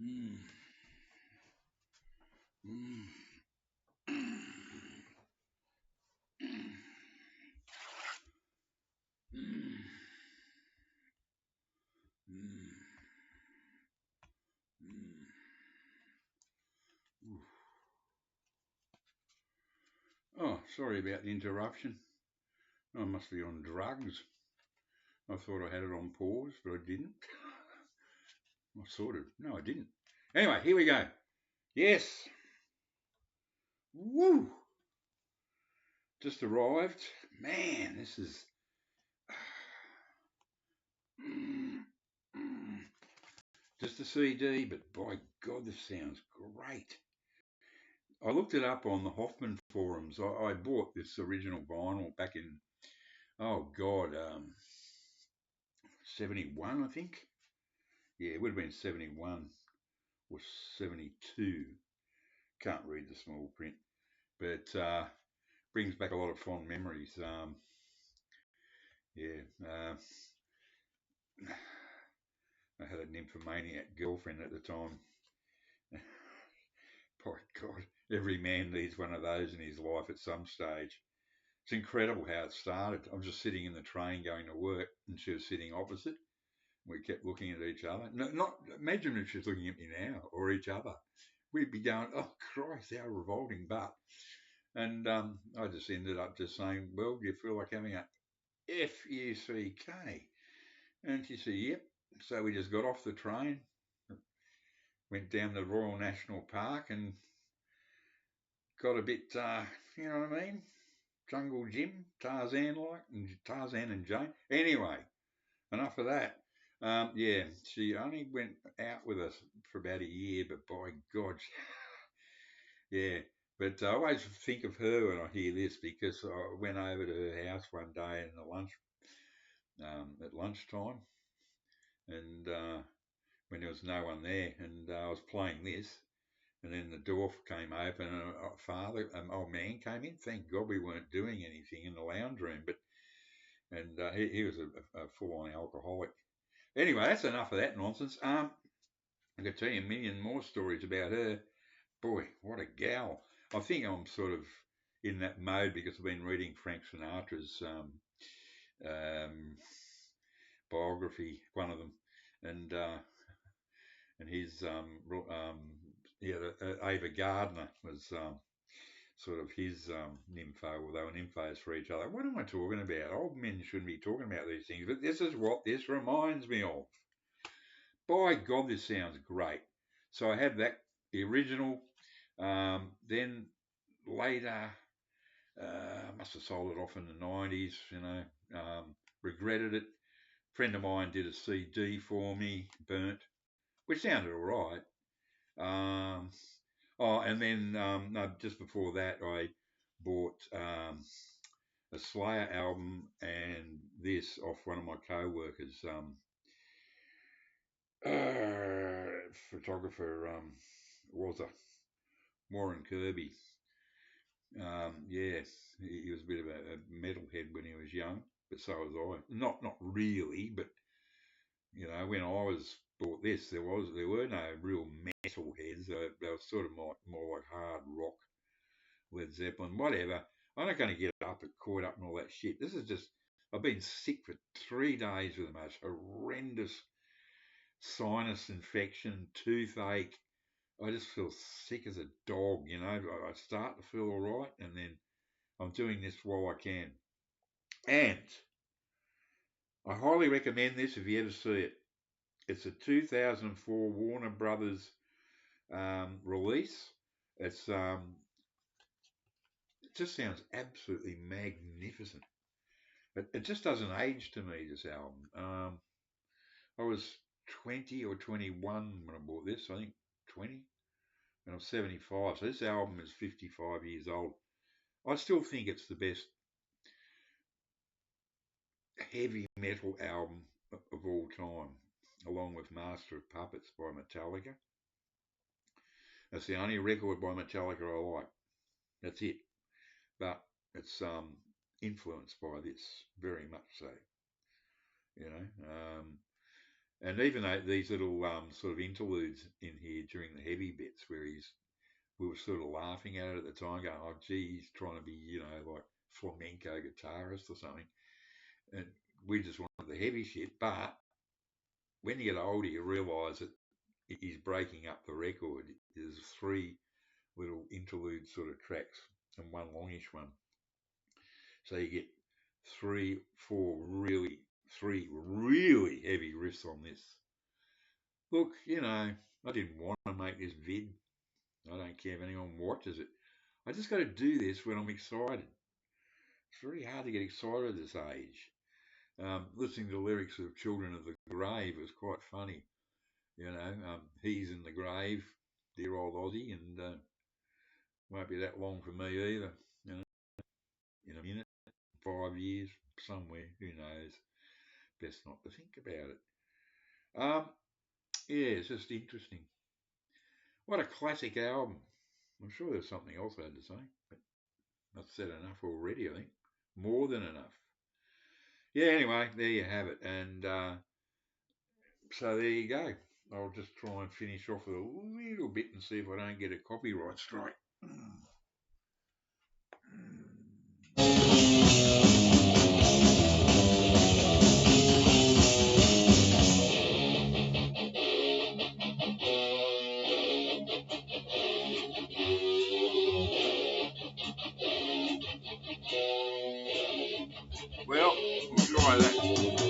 Mm. Mm. Mm. Mm. Mm. Oof. Oh, sorry about the interruption. I must be on drugs. I thought I had it on pause, but I didn't. I sort of. No, I didn't. Anyway, here we go. Yes. Woo! Just arrived. Man, this is. Just a CD, but by God, this sounds great. I looked it up on the Hoffman forums. I bought this original vinyl back in, oh God, 71, I think. Yeah, it would have been 71 or 72. Can't read the small print, but brings back a lot of fond memories. Yeah, I had a nymphomaniac girlfriend at the time. By God, every man needs one of those in his life at some stage. It's incredible how it started. I was just sitting in the train going to work, and she was sitting opposite. We kept looking at each other. No, not imagine if she was looking at me now or each other. We'd be going, "Oh Christ, how revolting!" But and I just ended up just saying, "Well, do you feel like having a FUCK?" And she said, "Yep." So we just got off the train, went down to Royal National Park, and got a bit, you know what I mean? Jungle Jim, Tarzan like, and Tarzan and Jane. Anyway, enough of that. Yeah, she only went out with us for about a year, but by God, yeah. But I always think of her when I hear this because I went over to her house one day in the lunch at lunchtime, and when there was no one there, and I was playing this, and then the door came open, and an old man came in. Thank God we weren't doing anything in the lounge room, but and he was a full-on alcoholic. Anyway, that's enough of that nonsense. I could tell you a million more stories about her. Boy, what a gal! I think I'm sort of in that mode because I've been reading Frank Sinatra's um, biography, one of them, and his yeah, Ava Gardner was sort of his nympho, or they were nymphos for each other. What am I talking about? Old men shouldn't be talking about these things, but this is what this reminds me of. By God, this sounds great. So I had that, the original. Then later, I must have sold it off in the 90s, you know, regretted it. A friend of mine did a CD for me, burnt, which sounded all right. Oh, and then no, just before that, I bought a Slayer album and this off one of my co-workers, photographer, was a Warren Kirby. Yeah, he was a bit of a metalhead when he was young, but so was I. Not really, but you know, when I was bought this, there were no real metal heads. They were sort of more like hard rock, Led Zeppelin, whatever. I'm not going to get caught up in all that shit. This is just, I've been sick for 3 days with the most horrendous sinus infection, toothache. I just feel sick as a dog, you know. I start to feel all right, and then I'm doing this while I can. And I highly recommend this if you ever see it. It's a 2004 Warner Brothers release. It just sounds absolutely magnificent. It just doesn't age to me, this album. I was 20 or 21 when I bought this, I think 20, and I'm 75. So this album is 55 years old. I still think it's the best heavy metal album of all time, along with Master of Puppets by Metallica. That's the only record by Metallica I like. That's it. But it's influenced by this very much so. You know, And even though these little sort of interludes in here during the heavy bits where we were sort of laughing at it at the time, going, "Oh, gee, he's trying to be, like flamenco guitarist or something," and we just wanted the heavy shit. But when you get older, you realise that he's breaking up the record. There's three little interlude sort of tracks and one longish one, so you get three really heavy riffs on this. Look, I didn't want to make this vid. I don't care if anyone watches it. I just got to do this when I'm excited. It's very hard to get excited at this age. Listening to the lyrics of Children of the Grave was quite funny. He's in the grave, dear old Aussie, and won't be that long for me either. In a minute, 5 years, somewhere, who knows? Best not to think about it. Yeah, it's just interesting. What a classic album. I'm sure there's something else I had to say, but I've said enough already, I think. More than enough. Yeah, anyway, there you have it. And so there you go. I'll just try and finish off with a little bit and see if I don't get a copyright strike. Well, we'll try that.